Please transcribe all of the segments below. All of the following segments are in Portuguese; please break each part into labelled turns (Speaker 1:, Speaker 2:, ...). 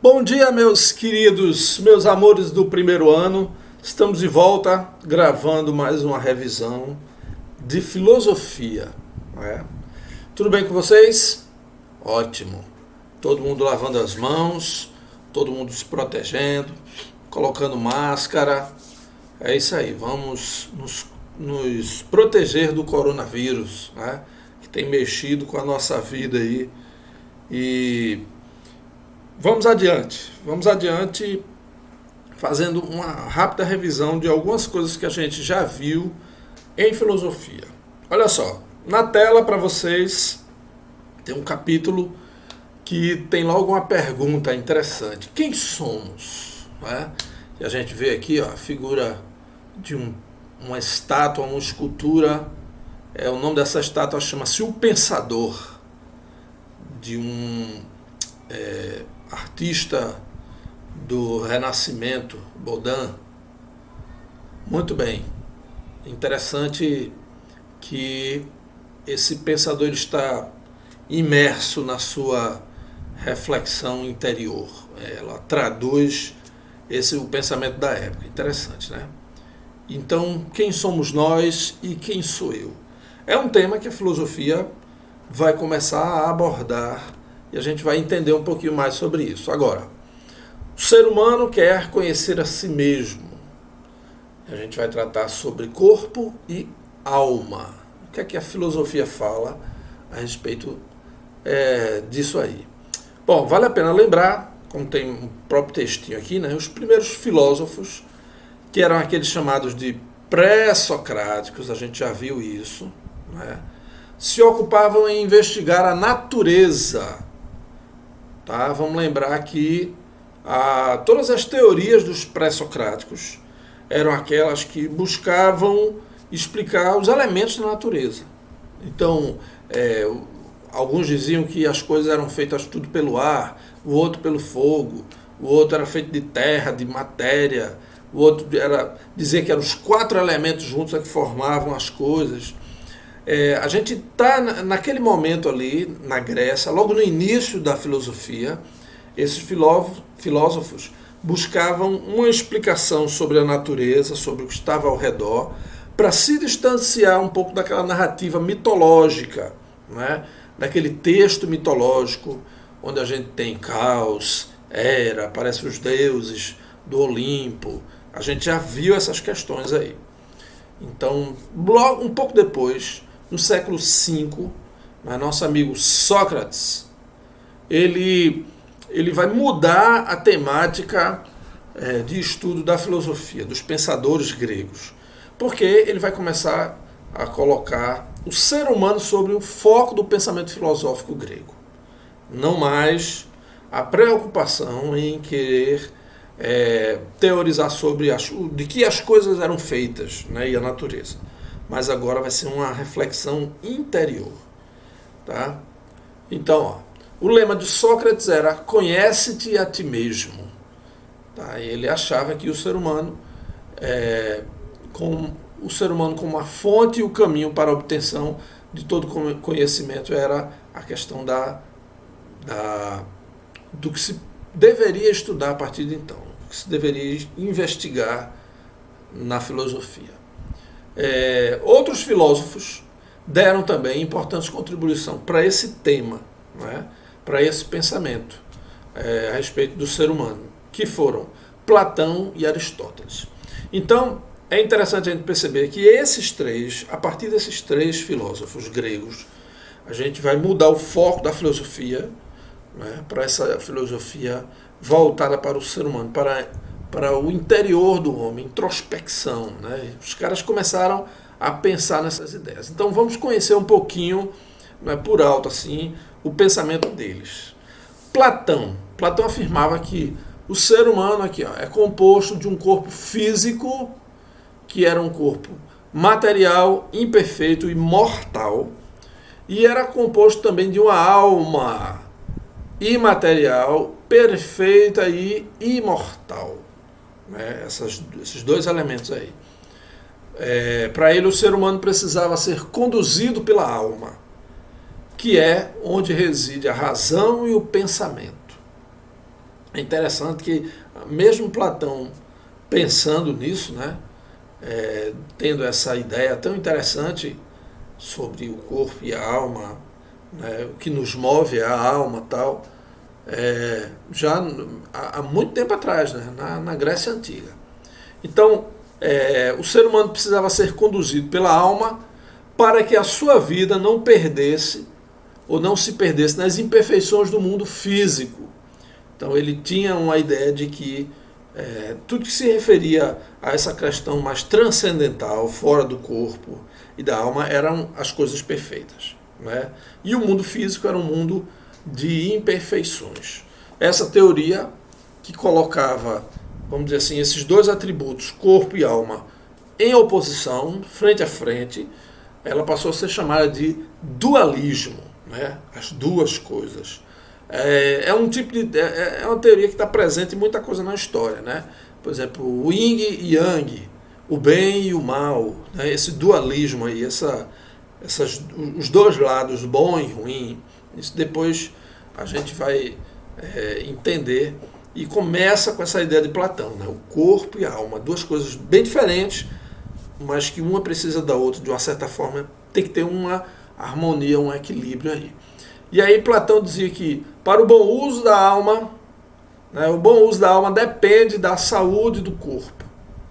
Speaker 1: Bom dia, meus queridos, meus amores do primeiro ano. Estamos de volta gravando mais uma revisão de filosofia. Não é? Tudo bem com vocês? Ótimo. Todo mundo lavando as mãos, todo mundo se protegendo, colocando máscara. É isso aí, vamos nos proteger do coronavírus, né? Que tem mexido com a nossa vida aí. E vamos adiante fazendo uma rápida revisão de algumas coisas que a gente já viu em filosofia. Olha só, na tela para vocês tem um capítulo que tem logo uma pergunta interessante. Quem somos? Né? E a gente vê aqui ó, a figura de uma estátua, uma escultura. O nome dessa estátua chama-se O Pensador, de um artista do Renascimento, Baudin. Muito bem, interessante que esse pensador está imerso na sua reflexão interior. Ela traduz o pensamento da época. Interessante, né? Então, quem somos nós e quem sou eu? É um tema que a filosofia vai começar a abordar e a gente vai entender um pouquinho mais sobre isso. Agora, o ser humano quer conhecer a si mesmo. A gente vai tratar sobre corpo e alma. O que é que a filosofia fala a respeito disso aí? Bom, vale a pena lembrar, como tem um próprio textinho aqui, né, os primeiros filósofos, que eram aqueles chamados de pré-socráticos, a gente já viu isso, né, se ocupavam em investigar a natureza. Tá? Vamos lembrar que todas as teorias dos pré-socráticos eram aquelas que buscavam explicar os elementos da natureza. Então, alguns diziam que as coisas eram feitas tudo pelo ar, o outro pelo fogo, o outro era feito de terra, de matéria, o outro dizia que eram os 4 elementos juntos que formavam as coisas. A gente está naquele momento ali, na Grécia, logo no início da filosofia. Esses filósofos buscavam uma explicação sobre a natureza, sobre o que estava ao redor, para se distanciar um pouco daquela narrativa mitológica, né? Daquele texto mitológico, onde a gente tem caos, aparecem os deuses do Olimpo. A gente já viu essas questões aí. Então, logo, um pouco depois, no século V, nosso amigo Sócrates, ele vai mudar a temática de estudo da filosofia, dos pensadores gregos, porque ele vai começar a colocar o ser humano sobre o foco do pensamento filosófico grego. Não mais a preocupação em querer teorizar sobre de que as coisas eram feitas, né, e a natureza. Mas agora vai ser uma reflexão interior. Tá? Então, ó, o lema de Sócrates era conhece-te a ti mesmo. Tá? E ele achava que o ser humano como a fonte e o caminho para a obtenção de todo conhecimento era a questão do que se deveria estudar a partir de então, do que se deveria investigar na filosofia. Outros filósofos deram também importante contribuição para esse tema, né, para esse pensamento a respeito do ser humano, que foram Platão e Aristóteles. Então, é interessante a gente perceber que a partir desses 3 filósofos gregos, a gente vai mudar o foco da filosofia, né, para essa filosofia voltada para o ser humano, para o interior do homem, introspecção. Né? Os caras começaram a pensar nessas ideias. Então vamos conhecer um pouquinho, né, por alto assim, o pensamento deles. Platão afirmava que o ser humano aqui, ó, é composto de um corpo físico, que era um corpo material, imperfeito e mortal, e era composto também de uma alma imaterial, perfeita e imortal. Né? Esses 2 elementos aí. Para ele, o ser humano precisava ser conduzido pela alma, que é onde reside a razão e o pensamento. É interessante que mesmo Platão pensando nisso, né, tendo essa ideia tão interessante sobre o corpo e a alma, né, o que nos move é a alma tal, já há muito tempo atrás, né, na Grécia Antiga. Então, o ser humano precisava ser conduzido pela alma para que a sua vida não perdesse ou não se perdesse nas imperfeições do mundo físico. Então ele tinha uma ideia de que tudo que se referia a essa questão mais transcendental, fora do corpo e da alma, eram as coisas perfeitas, né? E o mundo físico era um mundo de imperfeições. Essa teoria que colocava, vamos dizer assim, esses dois atributos, corpo e alma, em oposição, frente a frente, ela passou a ser chamada de dualismo, né? As duas coisas. É uma teoria que está presente em muita coisa na história, né? Por exemplo, o yin e yang, o bem e o mal, né? Esse dualismo aí, os dois lados, bom e ruim, isso depois a gente vai entender, e começa com essa ideia de Platão, né? O corpo e a alma, duas coisas bem diferentes, mas que uma precisa da outra, de uma certa forma, tem que ter uma harmonia, um equilíbrio aí. E aí Platão dizia que para o bom uso da alma, né, o bom uso da alma depende da saúde do corpo,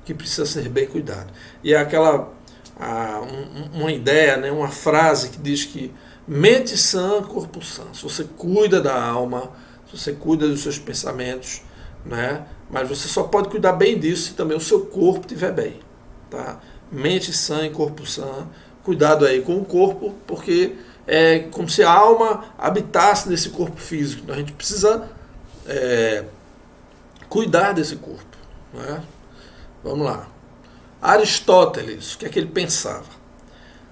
Speaker 1: que precisa ser bem cuidado. E é uma ideia, né, uma frase que diz que mente sã, corpo sã. Se você cuida da alma, se você cuida dos seus pensamentos, né, mas você só pode cuidar bem disso se também o seu corpo estiver bem. Tá? Mente sã e corpo sã. Cuidado aí com o corpo, porque é como se a alma habitasse nesse corpo físico. Então a gente precisa cuidar desse corpo, né? Vamos lá. Aristóteles, o que é que ele pensava?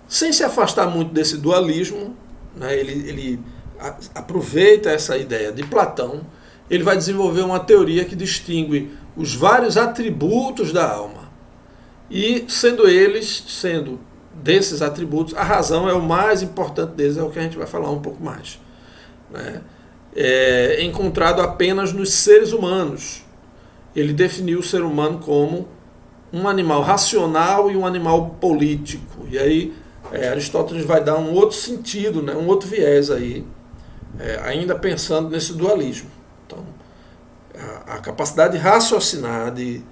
Speaker 1: Sem se afastar muito desse dualismo, né, ele aproveita essa ideia de Platão, ele vai desenvolver uma teoria que distingue os vários atributos da alma. E sendo desses atributos, a razão é o mais importante deles, é o que a gente vai falar um pouco mais, né? É encontrado apenas nos seres humanos. Ele definiu o ser humano como um animal racional e um animal político. E aí Aristóteles vai dar um outro sentido, né, um outro viés aí, ainda pensando nesse dualismo. Então, a capacidade de raciocinar, de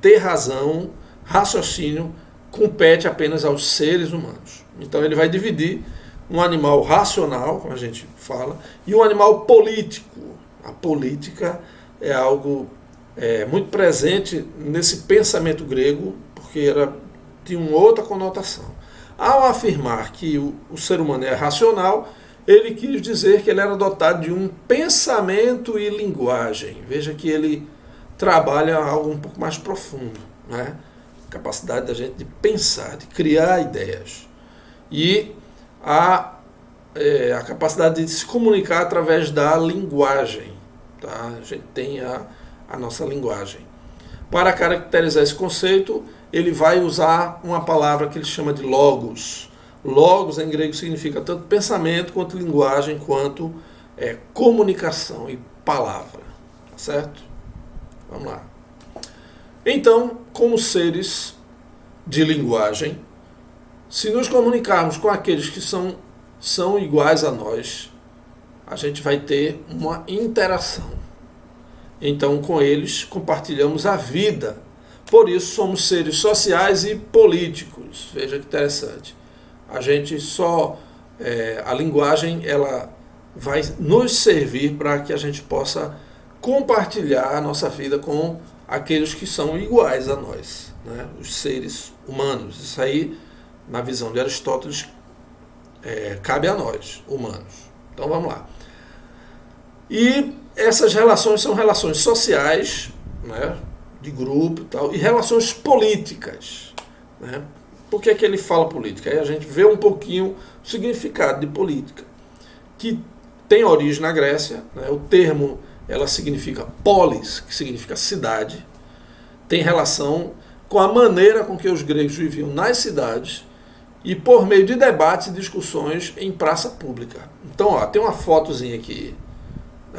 Speaker 1: ter razão, raciocínio, compete apenas aos seres humanos. Então ele vai dividir um animal racional, como a gente fala, e um animal político. A política é algo muito presente nesse pensamento grego, porque tinha uma outra conotação. Ao afirmar que o ser humano é racional, ele quis dizer que ele era dotado de um pensamento e linguagem. Veja que ele trabalha algo um pouco mais profundo, né? Capacidade da gente de pensar, de criar ideias. E a capacidade de se comunicar através da linguagem. Tá? A gente tem a nossa linguagem. Para caracterizar esse conceito, ele vai usar uma palavra que ele chama de logos. Logos em grego significa tanto pensamento, quanto linguagem, quanto comunicação e palavra. Tá certo? Vamos lá. Então, como seres de linguagem, se nos comunicarmos com aqueles que são iguais a nós, a gente vai ter uma interação. Então, com eles, compartilhamos a vida. Por isso, somos seres sociais e políticos. Veja que interessante. A gente a linguagem, ela vai nos servir para que a gente possa compartilhar a nossa vida com aqueles que são iguais a nós, né? Os seres humanos. Isso aí, na visão de Aristóteles, cabe a nós, humanos. Então vamos lá. E essas relações são relações sociais, né, de grupo e tal, e relações políticas, né? Por que ele fala política? Aí a gente vê um pouquinho o significado de política, que tem origem na Grécia, né? O termo ela significa polis, que significa cidade, tem relação com a maneira com que os gregos viviam nas cidades e por meio de debates e discussões em praça pública. Então, tem uma fotozinha aqui,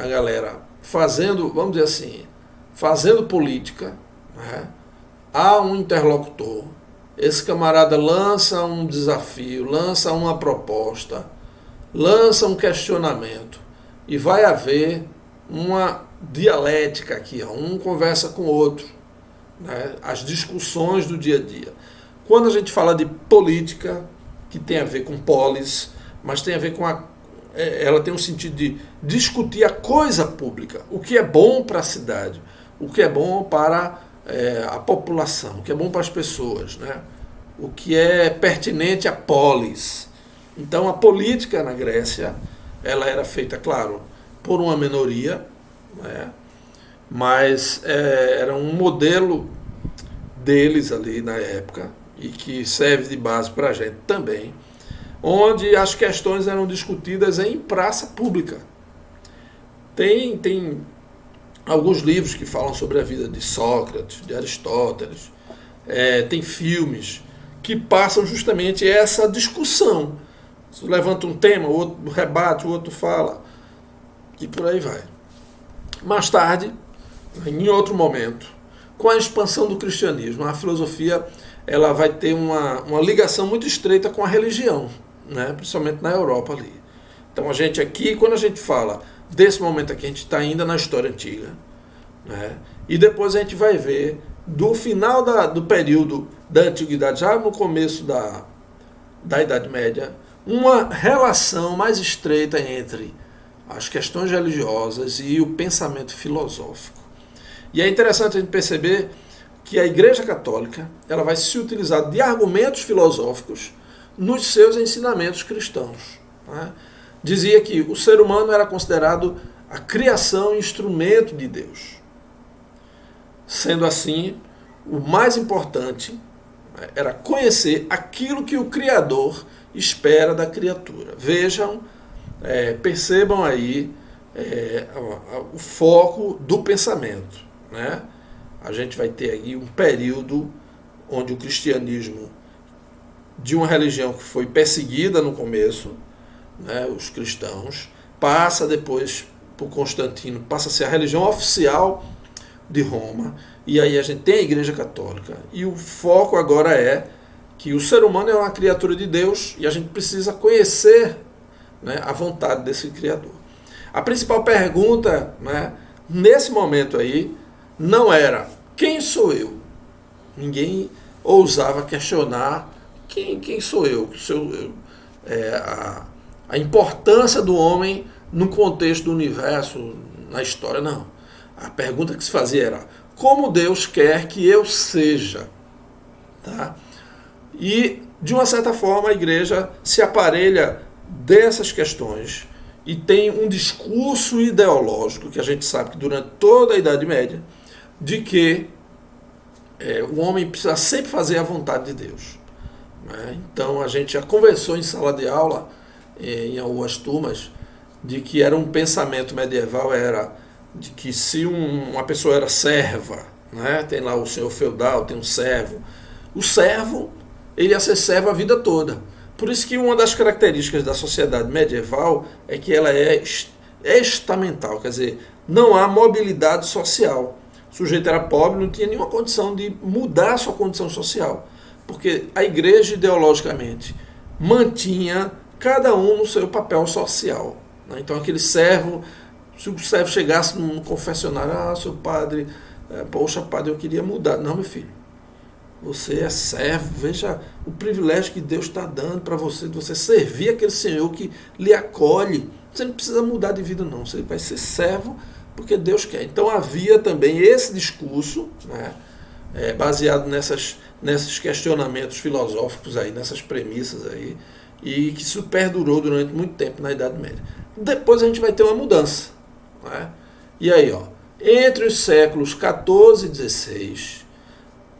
Speaker 1: a galera fazendo, vamos dizer assim, fazendo política, né? Há um interlocutor, esse camarada lança um desafio, lança uma proposta, lança um questionamento e vai haver uma dialética aqui, ó, um conversa com o outro, né? As discussões do dia a dia. Quando a gente fala de política, que tem a ver com polis, mas tem a ver com ela tem um sentido de discutir a coisa pública, o que é bom para a cidade, o que é bom para a população, o que é bom para as pessoas, né? O que é pertinente à polis. Então a política na Grécia, ela era feita, claro, por uma minoria, né? Mas era um modelo deles ali na época, e que serve de base para a gente também, onde as questões eram discutidas em praça pública. Tem alguns livros que falam sobre a vida de Sócrates, de Aristóteles, tem filmes que passam justamente essa discussão. Você levanta um tema, o outro rebate, o outro fala, e por aí vai. Mais tarde, em outro momento, com a expansão do cristianismo, a filosofia ela vai ter uma ligação muito estreita com a religião, né? Principalmente na Europa ali. Então a gente aqui, quando a gente fala desse momento aqui, a gente está ainda na história antiga, né? E depois a gente vai ver do final do período da antiguidade, já no começo da Idade Média, uma relação mais estreita entre as questões religiosas e o pensamento filosófico. E é interessante a gente perceber que a Igreja Católica ela vai se utilizar de argumentos filosóficos nos seus ensinamentos cristãos, né? Dizia que o ser humano era considerado a criação e instrumento de Deus. Sendo assim, o mais importante era conhecer aquilo que o Criador espera da criatura. Vejam, percebam aí o foco do pensamento, né? A gente vai ter aí um período onde o cristianismo, de uma religião que foi perseguida no começo, né, os cristãos, passa depois por Constantino, passa a ser a religião oficial de Roma, e aí a gente tem a Igreja Católica, e o foco agora é que o ser humano é uma criatura de Deus e a gente precisa conhecer, né, a vontade desse Criador. A principal pergunta, né, nesse momento aí não era quem sou eu? Ninguém ousava questionar quem sou eu? A importância do homem no contexto do universo, na história, não. A pergunta que se fazia era como Deus quer que eu seja? Tá? E, de uma certa forma, a igreja se aparelha dessas questões e tem um discurso ideológico, que a gente sabe que durante toda a Idade Média, de que o homem precisa sempre fazer a vontade de Deus, né? Então a gente já conversou em sala de aula, em algumas turmas, de que era um pensamento medieval, era de que se uma pessoa era serva, né? Tem lá o senhor feudal, tem um servo, o servo ele ia ser servo a vida toda. Por isso que uma das características da sociedade medieval é que ela é estamental, quer dizer, não há mobilidade social. O sujeito era pobre, não tinha nenhuma condição de mudar a sua condição social, porque a igreja ideologicamente mantinha cada um no seu papel social, né? Então aquele servo, se o servo chegasse no confessionário, seu padre, poxa padre, eu queria mudar. Não, meu filho, você é servo, veja o privilégio que Deus está dando para você, de você servir aquele Senhor que lhe acolhe. Você não precisa mudar de vida não, você vai ser servo porque Deus quer. Então havia também esse discurso, né, baseado nesses questionamentos filosóficos aí, nessas premissas aí, e que isso perdurou durante muito tempo na Idade Média. Depois a gente vai ter uma mudança, né? E aí, ó, entre os séculos 14 e 16,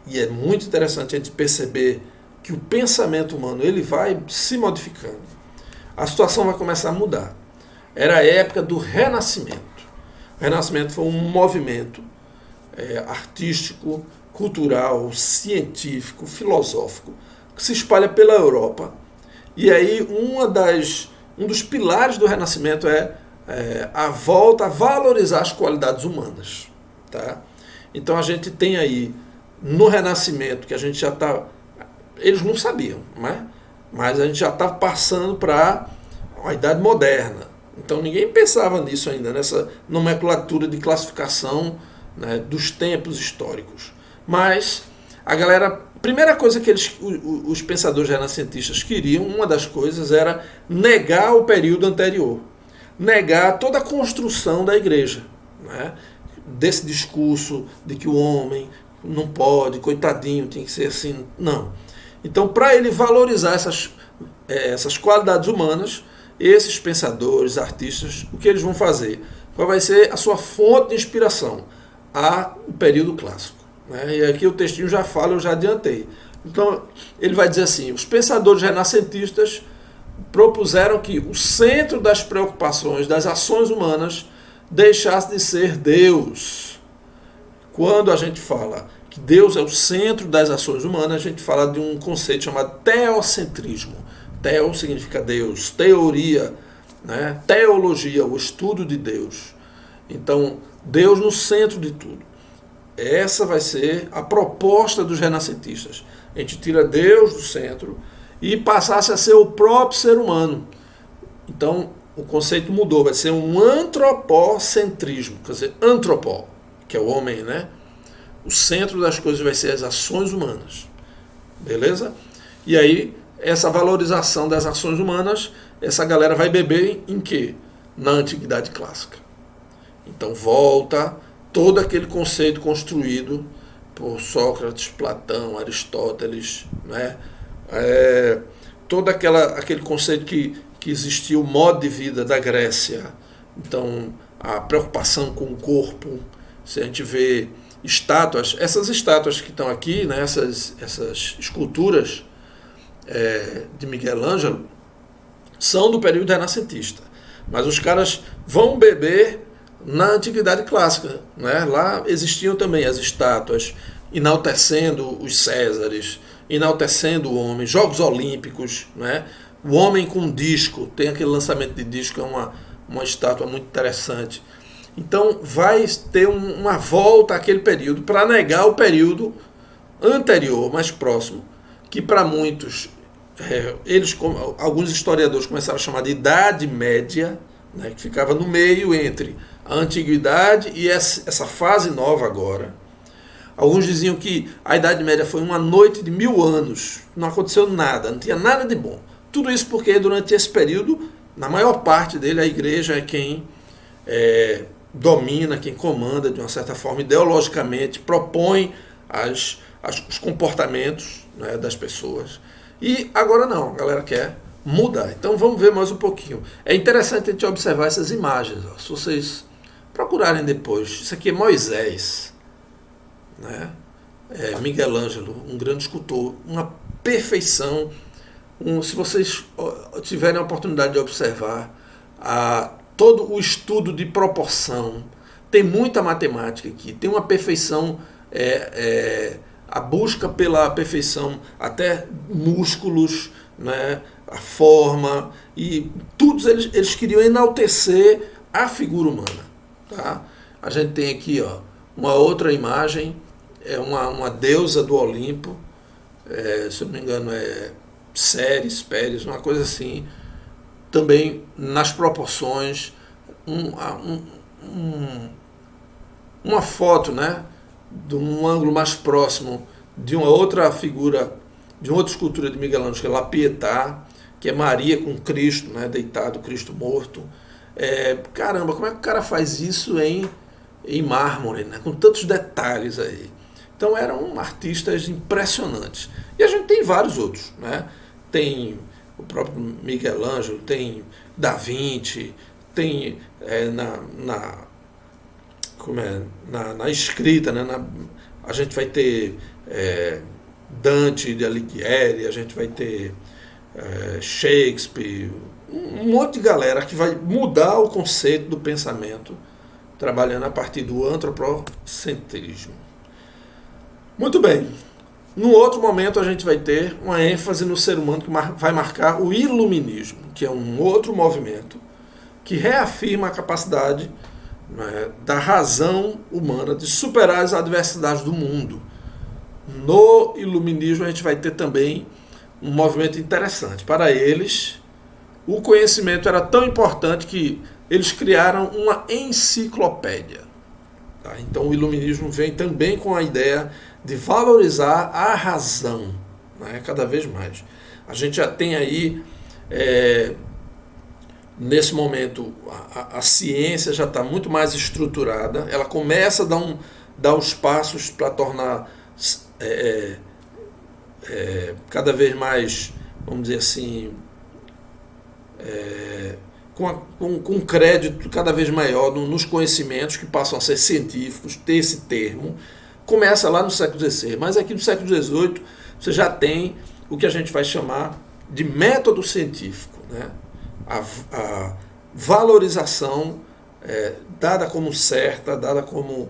Speaker 1: e é muito interessante a gente perceber que o pensamento humano ele vai se modificando, a situação vai começar a mudar. Era a época do Renascimento. O Renascimento foi um movimento artístico, cultural, científico, filosófico, que se espalha pela Europa. E aí um dos pilares do Renascimento é a volta a valorizar as qualidades humanas. Tá? Então a gente tem aí, no Renascimento, que a gente já está... Eles não sabiam, né? Mas a gente já está passando para a Idade Moderna. Então ninguém pensava nisso ainda, nessa nomenclatura de classificação, né, dos tempos históricos. Mas a galera... Primeira coisa que os pensadores renascentistas queriam, uma das coisas era negar o período anterior. Negar toda a construção da igreja, né? Desse discurso de que o homem não pode, coitadinho, tem que ser assim. Não. Então, para ele valorizar essas qualidades humanas, esses pensadores, artistas, o que eles vão fazer? Qual vai ser a sua fonte de inspiração? O período clássico. Né? E aqui o textinho já fala, eu já adiantei. Então, ele vai dizer assim, os pensadores renascentistas propuseram que o centro das preocupações, das ações humanas, deixasse de ser Deus. Quando a gente fala que Deus é o centro das ações humanas, a gente fala de um conceito chamado teocentrismo. Teo significa Deus, teoria, né? Teologia, o estudo de Deus. Então, Deus no centro de tudo. Essa vai ser a proposta dos renascentistas. A gente tira Deus do centro e passasse a ser o próprio ser humano. Então, o conceito mudou, vai ser um antropocentrismo, quer dizer, antropó, que é o homem, né? O centro das coisas vai ser as ações humanas. Beleza? E aí, essa valorização das ações humanas, essa galera vai beber em quê? Na Antiguidade Clássica. Então, volta todo aquele conceito construído por Sócrates, Platão, Aristóteles, né? Todo aquele conceito que existia o modo de vida da Grécia. Então, a preocupação com o corpo. Se a gente vê estátuas, essas estátuas que estão aqui, né, essas esculturas de Miguel Ângelo, são do período renascentista. Mas os caras vão beber na Antiguidade Clássica. Né? Lá existiam também as estátuas, enaltecendo os Césares, enaltecendo o homem, Jogos Olímpicos, né? O homem com disco, tem aquele lançamento de disco, é uma estátua muito interessante. Então vai ter uma volta àquele período para negar o período anterior, mais próximo, que para muitos, alguns historiadores começaram a chamar de Idade Média, né, que ficava no meio entre a Antiguidade e essa fase nova agora. Alguns diziam que a Idade Média foi uma noite de 1000 anos, não aconteceu nada, não tinha nada de bom. Tudo isso porque durante esse período, na maior parte dele, a igreja é quem domina, quem comanda de uma certa forma ideologicamente, propõe os comportamentos, né, das pessoas. E agora não, a galera quer mudar. Então vamos ver mais um pouquinho. É interessante a gente observar essas imagens. Ó. Se vocês procurarem depois, isso aqui é Moisés, né? Miguel Ângelo, um grande escultor, uma perfeição. Se vocês tiverem a oportunidade de observar todo o estudo de proporção, tem muita matemática aqui, tem uma perfeição, a busca pela perfeição, até músculos, né, a forma, e todos eles queriam enaltecer a figura humana. Tá? A gente tem aqui, ó, uma outra imagem, uma deusa do Olimpo, se eu não me engano Ceres, Pérez, uma coisa assim, também nas proporções, uma foto, né, de um ângulo mais próximo de uma outra figura, de uma outra escultura de Miguel Ângelo, que é La Pietà, que é Maria com Cristo, né, deitado, Cristo morto. Caramba, como é que o cara faz isso em mármore, né, com tantos detalhes aí? Então eram artistas impressionantes. E a gente tem vários outros, né? Tem o próprio Miguel Ângelo, tem Da Vinci, tem na escrita, né? A gente vai ter Dante de Alighieri, a gente vai ter Shakespeare, um monte de galera que vai mudar o conceito do pensamento, trabalhando a partir do antropocentrismo. Muito bem. No outro momento a gente vai ter uma ênfase no ser humano que vai marcar o iluminismo, que é um outro movimento que reafirma a capacidade, né, da razão humana de superar as adversidades do mundo. No iluminismo a gente vai ter também um movimento interessante. Para eles, o conhecimento era tão importante que eles criaram uma enciclopédia. Tá? Então o iluminismo vem também com a ideia de valorizar a razão, né, cada vez mais. A gente já tem aí, nesse momento, a ciência já está muito mais estruturada, ela começa a dar os passos para tornar cada vez mais, vamos dizer assim, com crédito cada vez maior nos conhecimentos que passam a ser científicos, ter esse termo. Começa lá no século XVI, mas aqui no século XVIII você já tem o que a gente vai chamar de método científico, né? A valorização dada como certa, dada como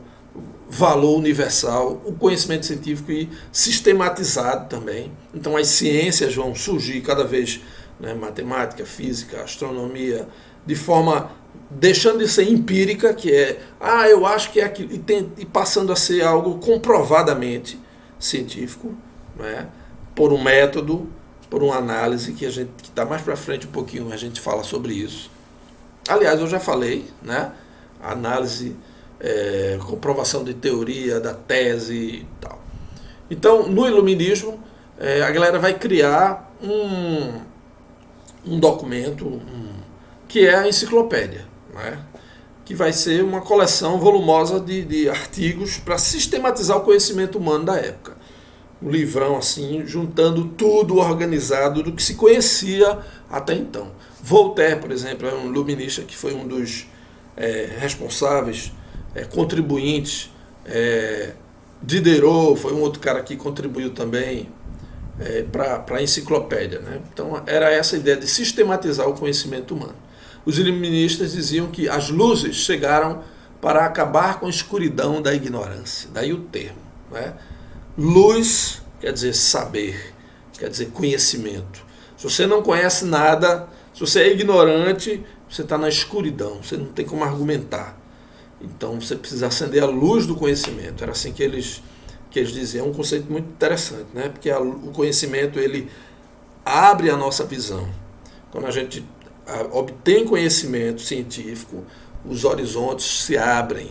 Speaker 1: valor universal, o conhecimento científico e sistematizado também. Então as ciências vão surgir cada vez, né, matemática, física, astronomia, de forma deixando de ser empírica, que eu acho que é aquilo, e passando a ser algo comprovadamente científico, né, por um método, por uma análise que está mais para frente um pouquinho, a gente fala sobre isso. Aliás, eu já falei, né, análise, comprovação de teoria, da tese e tal. Então, no iluminismo, a galera vai criar um documento que é a enciclopédia, né? Que vai ser uma coleção volumosa de artigos para sistematizar o conhecimento humano da época. Um livrão assim, juntando tudo organizado do que se conhecia até então. Voltaire, por exemplo, é um iluminista que foi um dos responsáveis, contribuintes. Diderot foi um outro cara que contribuiu também para a enciclopédia, né? Então era essa a ideia de sistematizar o conhecimento humano. Os iluministas diziam que as luzes chegaram para acabar com a escuridão da ignorância, daí o termo, né? Luz quer dizer saber, quer dizer conhecimento. Se você não conhece nada, se você é ignorante, você está na escuridão, você não tem como argumentar. Então você precisa acender a luz do conhecimento. Era assim que eles diziam. É um conceito muito interessante, né? Porque o conhecimento ele abre a nossa visão. Quando a gente obtém conhecimento científico, os horizontes se abrem,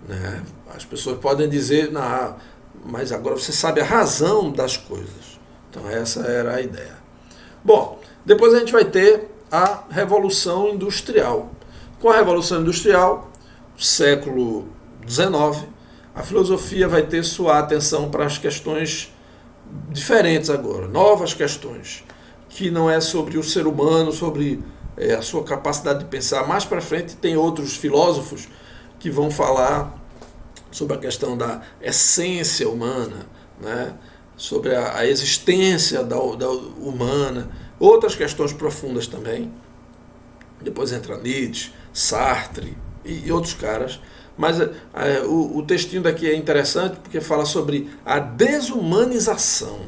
Speaker 1: né? As pessoas podem dizer, mas agora você sabe a razão das coisas. Então essa era a ideia. Bom, depois a gente vai ter a Revolução Industrial. Com a Revolução Industrial, século XIX, a filosofia vai ter sua atenção para as questões diferentes agora, novas questões, que não é sobre o ser humano, sobre a sua capacidade de pensar. Mais para frente tem outros filósofos que vão falar sobre a questão da essência humana, né? Sobre a existência da humana, outras questões profundas também. Depois entra Nietzsche, Sartre e outros caras. Mas o textinho daqui é interessante porque fala sobre a desumanização.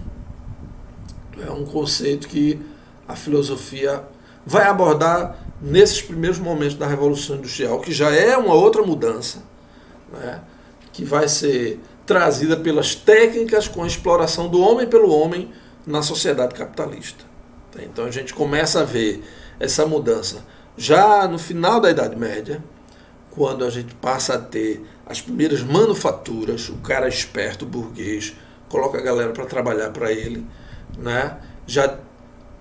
Speaker 1: É um conceito que a filosofia vai abordar nesses primeiros momentos da Revolução Industrial, que já é uma outra mudança, né, que vai ser trazida pelas técnicas com a exploração do homem pelo homem na sociedade capitalista. Então a gente começa a ver essa mudança já no final da Idade Média, quando a gente passa a ter as primeiras manufaturas, o cara esperto, burguês, coloca a galera para trabalhar para ele, né? Já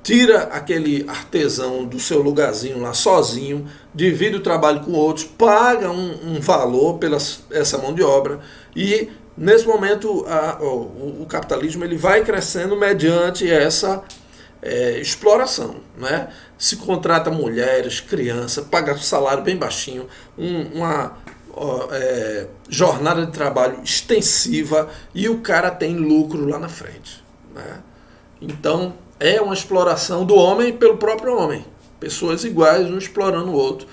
Speaker 1: tira aquele artesão do seu lugarzinho lá sozinho, divide o trabalho com outros, paga um valor pela essa mão de obra e nesse momento o capitalismo ele vai crescendo mediante essa exploração, né? Se contrata mulheres, crianças, paga salário bem baixinho, uma jornada de trabalho extensiva e o cara tem lucro lá na frente, né? Então é uma exploração do homem pelo próprio homem, pessoas iguais um explorando o outro.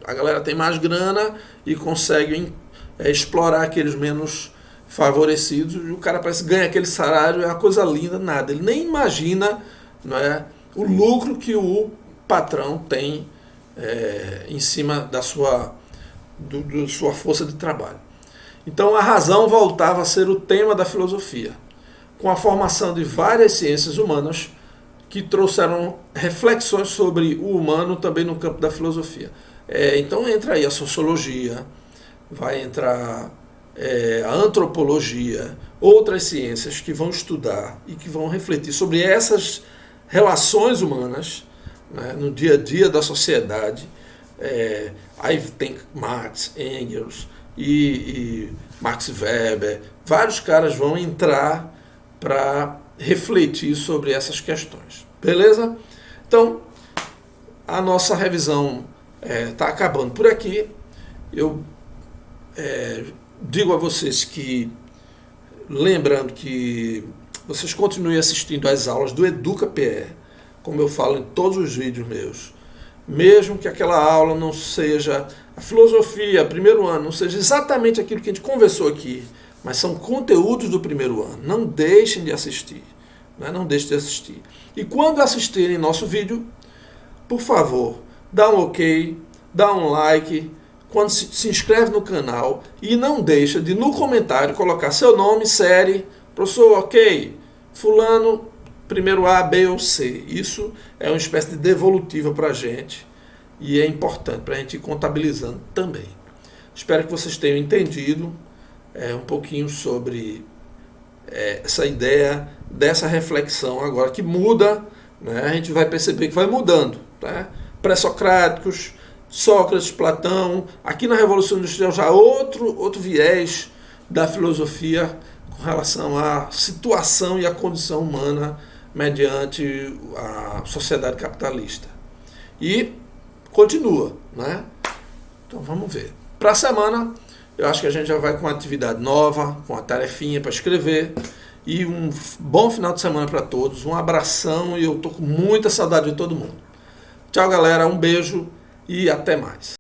Speaker 1: A galera tem mais grana e consegue explorar aqueles menos favorecidos e o cara parece que ganha aquele salário, é uma coisa linda, nada, ele nem imagina, não é, o lucro que o patrão tem em cima da sua força de trabalho. Então a razão voltava a ser o tema da filosofia, com a formação de várias ciências humanas que trouxeram reflexões sobre o humano também no campo da filosofia. Então entra aí a sociologia, vai entrar a antropologia, outras ciências que vão estudar e que vão refletir sobre essas relações humanas, né, no dia a dia da sociedade. Aí tem Marx, Engels e Max Weber, vários caras vão entrar para refletir sobre essas questões. Beleza? Então, a nossa revisão está acabando por aqui. Eu digo a vocês que, lembrando que vocês continuem assistindo às aulas do EducaPE, como eu falo em todos os vídeos meus. Mesmo que aquela aula não seja a filosofia, primeiro ano, não seja exatamente aquilo que a gente conversou aqui, mas são conteúdos do primeiro ano. Não deixem de assistir. Né? Não deixem de assistir. E quando assistirem nosso vídeo, por favor, dá um ok, dá um like, quando se inscreve no canal e não deixa de no comentário colocar seu nome, série, professor, ok, fulano, primeiro A, B ou C. Isso é uma espécie de devolutiva para a gente e é importante para a gente ir contabilizando também. Espero que vocês tenham entendido um pouquinho sobre essa ideia dessa reflexão agora que muda, né? A gente vai perceber que vai mudando. Tá? Pré-socráticos, Sócrates, Platão, aqui na Revolução Industrial já outro viés da filosofia com relação à situação e à condição humana mediante a sociedade capitalista. E continua, né? Então vamos ver. Para a semana, eu acho que a gente já vai com uma atividade nova, com uma tarefinha para escrever. E um bom final de semana para todos. Um abração e eu tô com muita saudade de todo mundo. Tchau, galera. Um beijo e até mais.